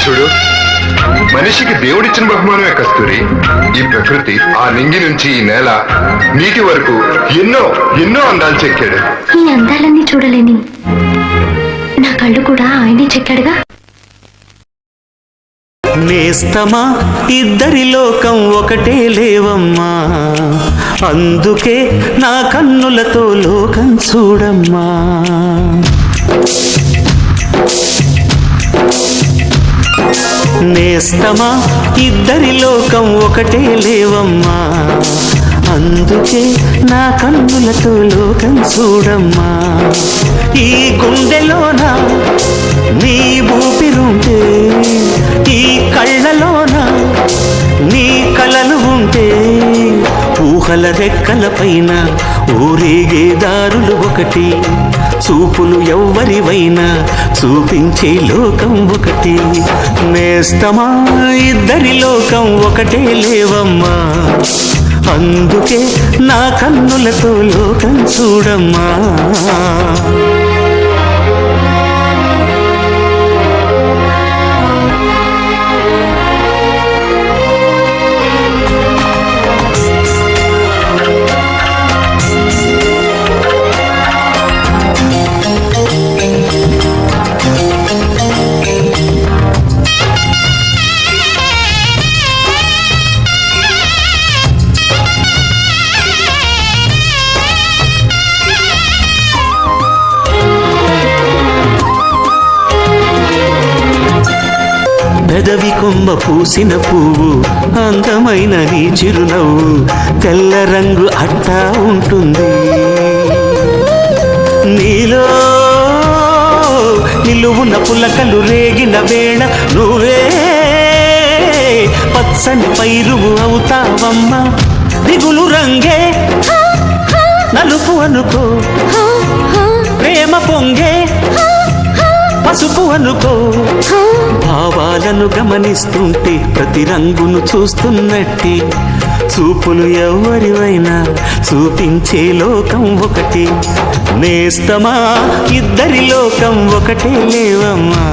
చూడు, మనిషికి దేవుడిచ్చిన బహుమానమే కస్తూరి. ఈ ప్రకృతి ఆ నింగి నుంచి ఈ నేల నీటి వరకు ఎన్నో ఎన్నో అందాలు చెక్కాడు. ఈ అందాలన్నీ చూడలేని నా కళ్ళు కూడా ఆయనే చెక్కాడుగా. నేస్తమా ఇద్దరి లోకం ఒకటే లేవమ్మా, అందుకే నా కన్నులతో లోకం చూడమ్మా. నేస్తమా ఇద్దరి లోకం ఒకటే లేవమ్మా, అందుకే నా కన్నులతో లోకం చూడమ్మా. ఈ గుండెలోన నీ ఊపిరుంటే, ఈ కళ్ళలోన నీ కలలు ఉంటే, ఊహల రెక్కల పైన ఊరేగే దారులు ఒకటి, చూపులు ఎవ్వరివైనా చూపించే లోకం ఒకటి. నేస్తమా ఇద్దరి లోకం ఒకటే లేవమ్మా, అందుకే నా కన్నులతో లోకం చూడమ్మా. పెదవి కొమ్మ పూసిన పువ్వు, అందమైన నీ చిరునవ్వు, తెల్ల రంగు అట్టా ఉంటుంది. నీలో నిలువున పులకలు రేగిన వేళ నువ్వే పచ్చని పైరువు అవుతావమ్మా. దిగులు రంగే నలుపు అనుకో, ప్రేమ పొంగే పసుపు అనుకో. భావాలను గమనిస్తుంటే ప్రతి రంగును చూస్తున్నట్టే, చూపులు ఎవరివైనా చూపించే లోకం ఒకటి. నేస్తమా ఇద్దరి లోకం ఒకటే లేవమ్మా,